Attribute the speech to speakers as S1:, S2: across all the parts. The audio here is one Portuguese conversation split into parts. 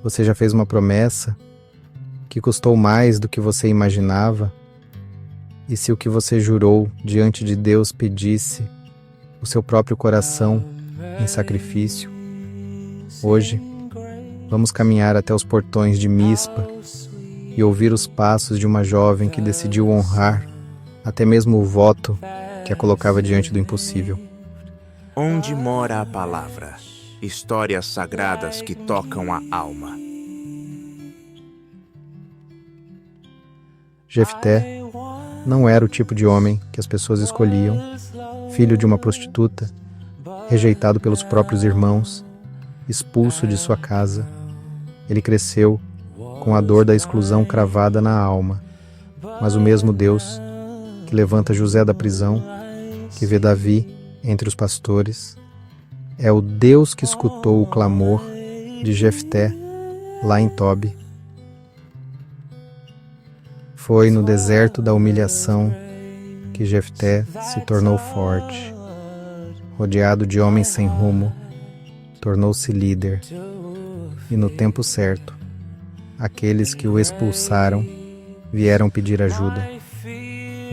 S1: Você já fez uma promessa que custou mais do que você imaginava? E se o que você jurou diante de Deus pedisse o seu próprio coração em sacrifício? Hoje, vamos caminhar até os portões de Mispa e ouvir os passos de uma jovem que decidiu honrar até mesmo o voto que a colocava diante do impossível.
S2: Onde mora a palavra? Histórias sagradas que tocam a alma.
S1: Jefté não era o tipo de homem que as pessoas escolhiam, filho de uma prostituta, rejeitado pelos próprios irmãos, expulso de sua casa. Ele cresceu com a dor da exclusão cravada na alma, mas o mesmo Deus que levanta José da prisão, que vê Davi entre os pastores, é o Deus que escutou o clamor de Jefté lá em Tobi. Foi no deserto da humilhação que Jefté se tornou forte. Rodeado de homens sem rumo, tornou-se líder. E no tempo certo, aqueles que o expulsaram vieram pedir ajuda.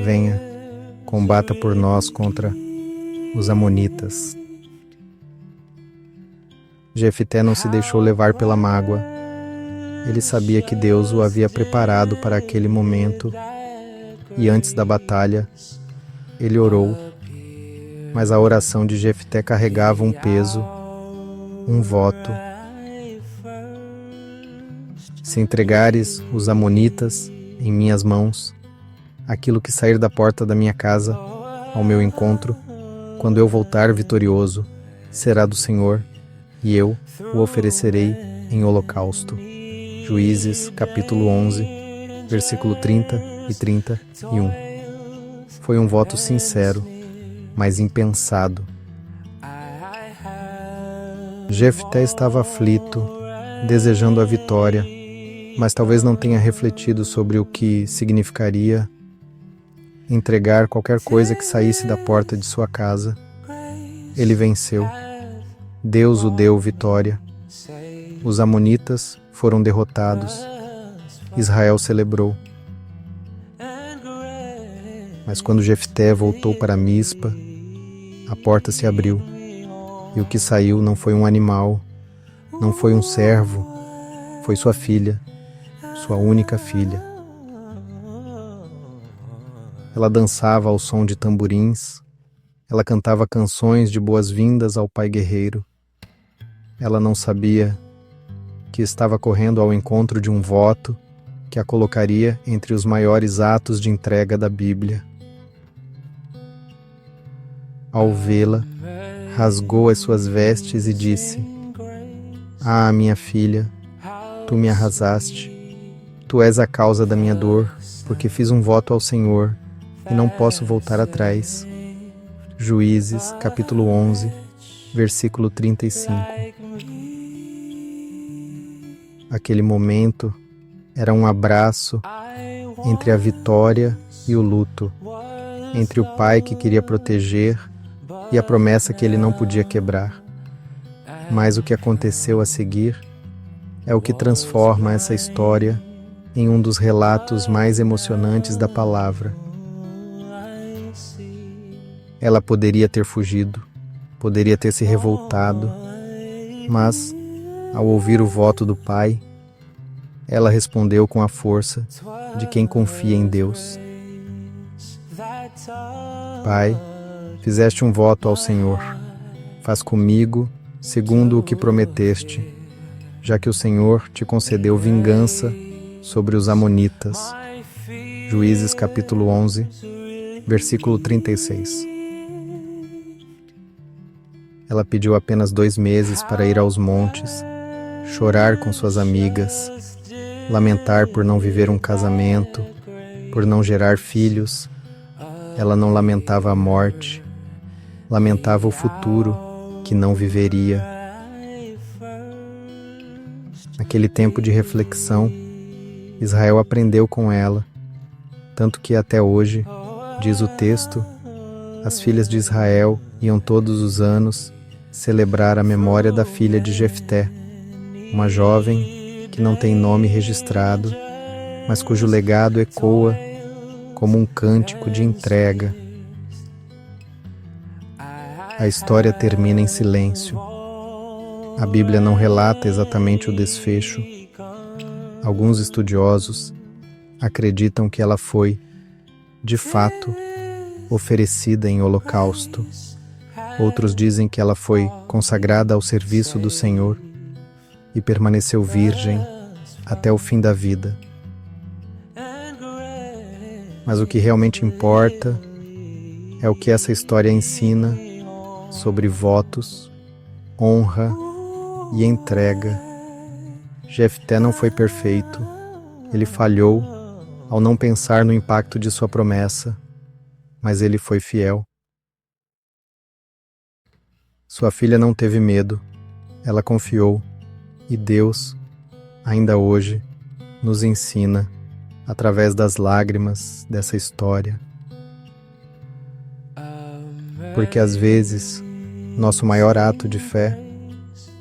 S1: Venha, combata por nós contra os amonitas. Jefté não se deixou levar pela mágoa. Ele sabia que Deus o havia preparado para aquele momento e antes da batalha, ele orou, mas a oração de Jefté carregava um peso, um voto. Se entregares os amonitas em minhas mãos, aquilo que sair da porta da minha casa ao meu encontro, quando eu voltar vitorioso, será do Senhor, e eu o oferecerei em holocausto. Juízes, capítulo 11, versículo 30 e 31. Foi um voto sincero, mas impensado. Jefté estava aflito, desejando a vitória, mas talvez não tenha refletido sobre o que significaria entregar qualquer coisa que saísse da porta de sua casa. Ele venceu. Deus o deu vitória. Os amonitas foram derrotados. Israel celebrou. Mas quando Jefté voltou para Mispa, a porta se abriu. E o que saiu não foi um animal, não foi um servo, foi sua filha, sua única filha. Ela dançava ao som de tamborins, ela cantava canções de boas-vindas ao pai guerreiro. Ela não sabia que estava correndo ao encontro de um voto que a colocaria entre os maiores atos de entrega da Bíblia. Ao vê-la, rasgou as suas vestes e disse: "Ah, minha filha, tu me arrasaste. Tu és a causa da minha dor, porque fiz um voto ao Senhor e não posso voltar atrás." Juízes, capítulo 11, versículo 35. Aquele momento era um abraço entre a vitória e o luto, entre o pai que queria proteger e a promessa que ele não podia quebrar. Mas o que aconteceu a seguir é o que transforma essa história em um dos relatos mais emocionantes da palavra. Ela poderia ter fugido, poderia ter se revoltado, mas, ao ouvir o voto do pai, ela respondeu com a força de quem confia em Deus. Pai, fizeste um voto ao Senhor. Faz comigo segundo o que prometeste, já que o Senhor te concedeu vingança sobre os amonitas. Juízes capítulo 11, versículo 36. Ela pediu apenas 2 meses para ir aos montes, chorar com suas amigas, lamentar por não viver um casamento, por não gerar filhos. Ela não lamentava a morte, lamentava o futuro que não viveria. Naquele tempo de reflexão, Israel aprendeu com ela, tanto que até hoje, diz o texto, as filhas de Israel iam todos os anos celebrar a memória da filha de Jefté, uma jovem que não tem nome registrado, mas cujo legado ecoa como um cântico de entrega. A história termina em silêncio. A Bíblia não relata exatamente o desfecho. Alguns estudiosos acreditam que ela foi, de fato, oferecida em holocausto. Outros dizem que ela foi consagrada ao serviço do Senhor e permaneceu virgem até o fim da vida. Mas o que realmente importa é o que essa história ensina sobre votos, honra e entrega. Jefté não foi perfeito. Ele falhou ao não pensar no impacto de sua promessa, mas ele foi fiel. Sua filha não teve medo, ela confiou, e Deus, ainda hoje, nos ensina através das lágrimas dessa história. Porque às vezes, nosso maior ato de fé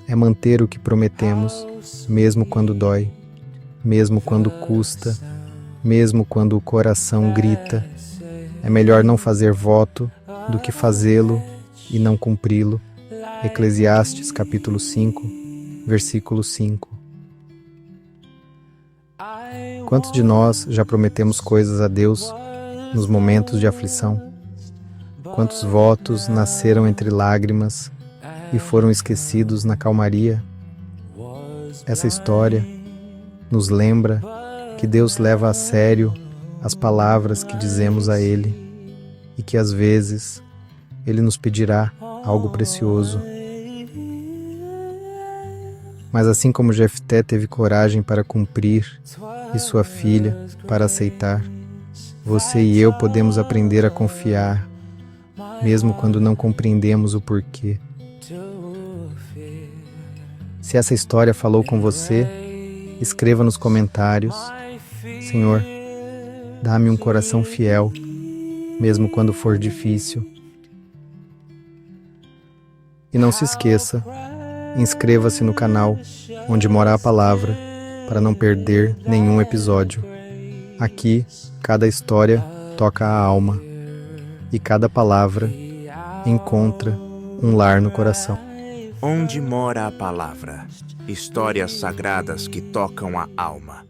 S1: é manter o que prometemos, mesmo quando dói, mesmo quando custa, mesmo quando o coração grita. É melhor não fazer voto do que fazê-lo e não cumpri-lo. Eclesiastes capítulo 5, versículo 5. Quantos de nós já prometemos coisas a Deus nos momentos de aflição? Quantos votos nasceram entre lágrimas e foram esquecidos na calmaria? Essa história nos lembra que Deus leva a sério as palavras que dizemos a Ele e que às vezes Ele nos pedirá algo precioso. Mas assim como Jefté teve coragem para cumprir e sua filha para aceitar, você e eu podemos aprender a confiar, mesmo quando não compreendemos o porquê. Se essa história falou com você, escreva nos comentários: Senhor, dá-me um coração fiel, mesmo quando for difícil. E não se esqueça, inscreva-se no canal Onde Mora a Palavra para não perder nenhum episódio. Aqui, cada história toca a alma e cada palavra encontra um lar no coração.
S2: Onde Mora a Palavra. Histórias sagradas que tocam a alma.